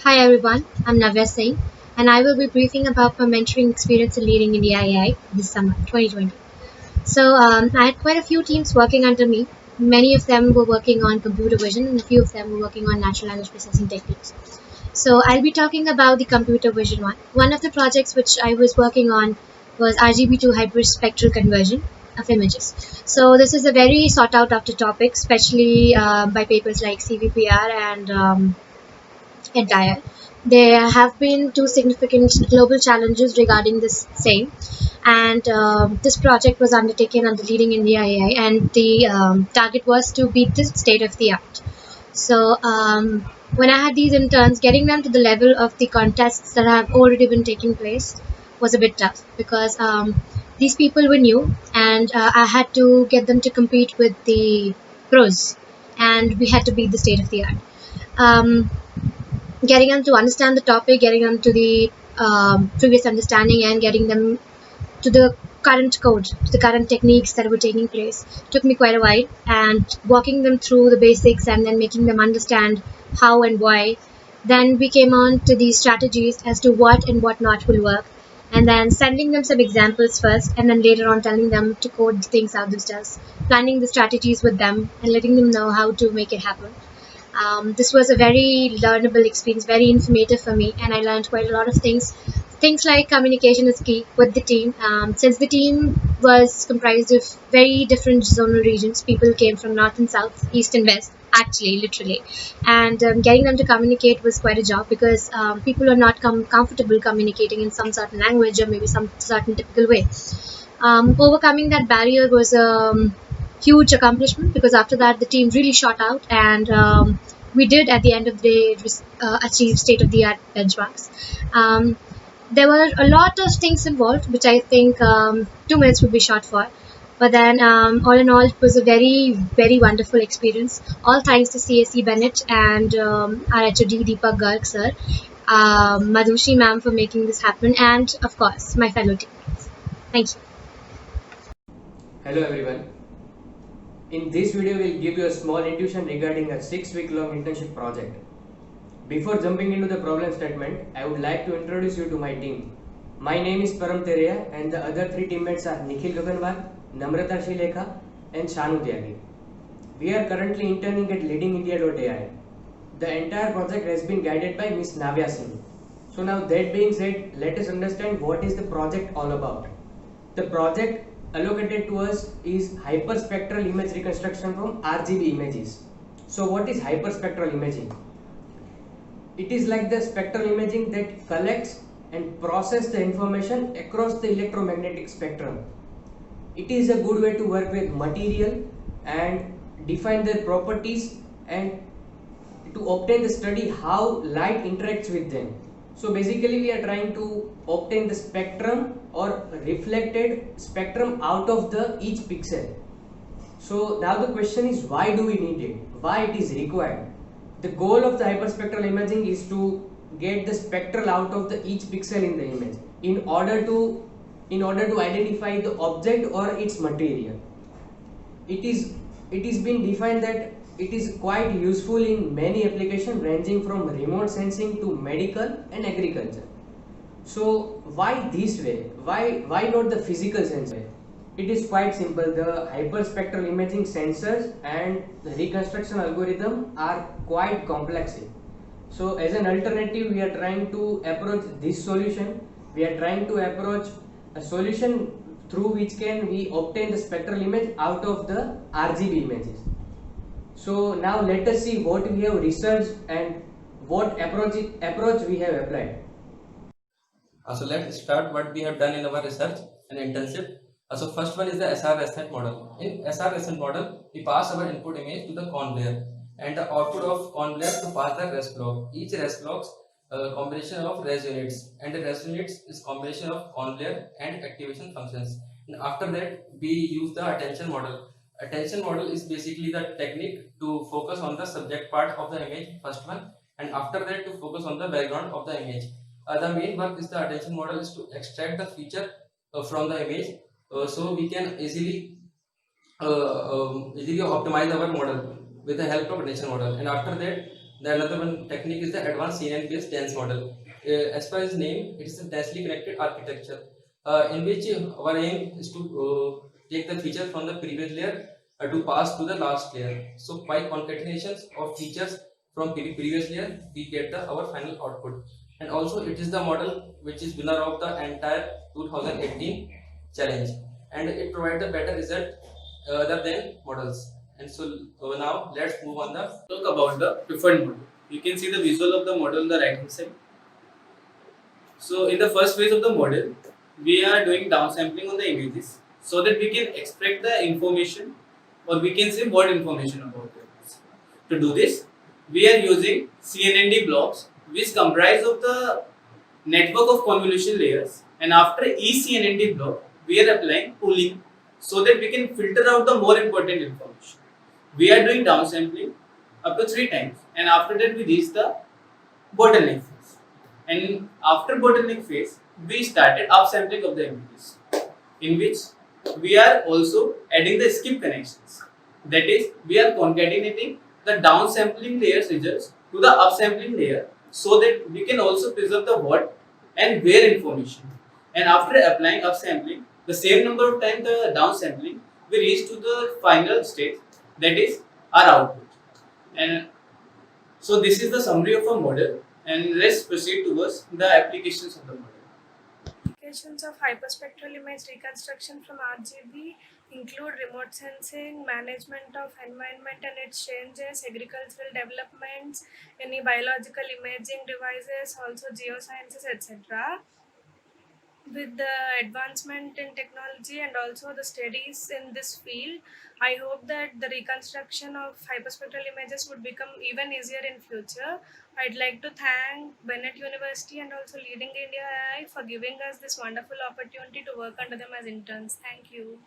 Hi everyone, I'm Navya Singh and I will be briefing about my mentoring experience in leading India AI this summer 2020. I had quite a few teams working under me. Many of them were working on computer vision and a few of them were working on natural language processing techniques. So I'll be talking about the computer vision one. One of the projects which I was working on was RGB to hyperspectral conversion of images. So this is a very sought out after topic, especially by papers like CVPR and entire. There have been two significant global challenges regarding this same, and this project was undertaken under Leading India AI, and the target was to beat the state of the art. When I had these interns, getting them to the level of the contests that have already been taking place was a bit tough because these people were new, and I had to get them to compete with the pros, and we had to beat the state of the art. Um, Getting them to understand the topic, getting them to the previous understanding, and getting them to the current code, to the current techniques that were taking place, took me quite a while. And walking them through the basics and then making them understand how and why. Then we came on to the strategies as to what and what not will work. And then sending them some examples first, and then later on telling them to code things out themselves, planning the strategies with them, and letting them know how to make it happen. This was a very learnable experience, very informative for me, and I learned quite a lot of things. Things like communication is key with the team. Since the team was comprised of very different zonal regions, people came from north and south, east and west, actually, literally. And getting them to communicate was quite a job because people are not comfortable communicating in some certain language or maybe some certain typical way. Overcoming that barrier was a huge accomplishment because after that the team really shot out, and we did at the end of the day achieve state of the art benchmarks. There were a lot of things involved which I think 2 minutes would be short for, but then all in all it was a very wonderful experience, all thanks to CSE Bennett and our HOD Deepak Garg sir, Madhushi ma'am for making this happen, and of course my fellow teammates. Thank you. Hello everyone. In this video, we'll give you a small intuition regarding a 6-week long internship project. Before jumping into the problem statement, I would like to introduce you to my team. My name is Param Tereya and the other 3 teammates are Nikhil Gaganwal, Namrata Shilekha and Shanu Tyagi. We are currently interning at leadingindia.ai. The entire project has been guided by Ms. Navya Singh. So now that being said, let us understand what is the project all about. The project allocated to us is hyperspectral image reconstruction from RGB images. So what is hyperspectral imaging? It is like the spectral imaging that collects and processes the information across the electromagnetic spectrum. It is a good way to work with material and define their properties and to obtain the study how light interacts with them. So basically we are trying to obtain the spectrum or reflected spectrum out of the each pixel. So now the question is, why do we need it? Why it is required? The goal of the hyperspectral imaging is to get the spectral out of the each pixel in the image in order to identify the object or its material. It is been defined that it is quite useful in many applications ranging from remote sensing to medical and agriculture. So why this way? Why not the physical sense way? It is quite simple. The hyperspectral imaging sensors and the reconstruction algorithm are quite complex. So as an alternative, we are trying to approach this solution. We are trying to approach a solution through which can we obtain the spectral image out of the RGB images. So now let us see what we have researched and what approach we have applied. So let's start what we have done in our research and internship. So first one is the SR-ResNet model. In SR-ResNet model, we pass our input image to the conveyor and the output of conveyor to pass the rest block. Each rest blocks combination of res units, and the res units is combination of conveyor and activation functions. And after that, we use the attention model. Attention model is basically the technique to focus on the subject part of the image, first one, and after that to focus on the background of the image. The main work is the attention model is to extract the feature from the image, so we can easily optimize our model with the help of attention model. And after that, The another one technique is the advanced CNN-based dense model. As per its name, it is a densely connected architecture in which our aim is to take the feature from the previous layer to pass to the last layer. So by concatenations of features from previous layer, we get our final output. And also it is the model which is winner of the entire 2018 challenge, and it provides a better result other than models. And so now let's move on the talk about the preferred model. You can see the visual of the model on the right hand side. So in the first phase of the model, we are doing downsampling on the images so that we can extract the information, or we can say more information about it. To do this, we are using CNND blocks which comprise of the network of convolution layers, and after each CNND block, we are applying pooling so that we can filter out the more important information. We are doing downsampling up to 3 times, and after that we reach the bottleneck phase. And after bottleneck phase, we started upsampling of the images, in which we are also adding the skip connections. That is, we are concatenating the downsampling layer's results to the upsampling layer so that we can also preserve the what and where information. And after applying upsampling, the same number of time the downsampling, we reach to the final state, that is our output. And so this is the summary of a model, and let's proceed towards the applications of the model. Applications of hyperspectral image reconstruction from RGB include remote sensing, management of environment and its changes, agricultural developments, any biological imaging devices, also geosciences, etc. With the advancement in technology and also the studies in this field, I hope that the reconstruction of hyperspectral images would become even easier in future. I'd like to thank Bennett University and also Leading India AI for giving us this wonderful opportunity to work under them as interns. Thank you.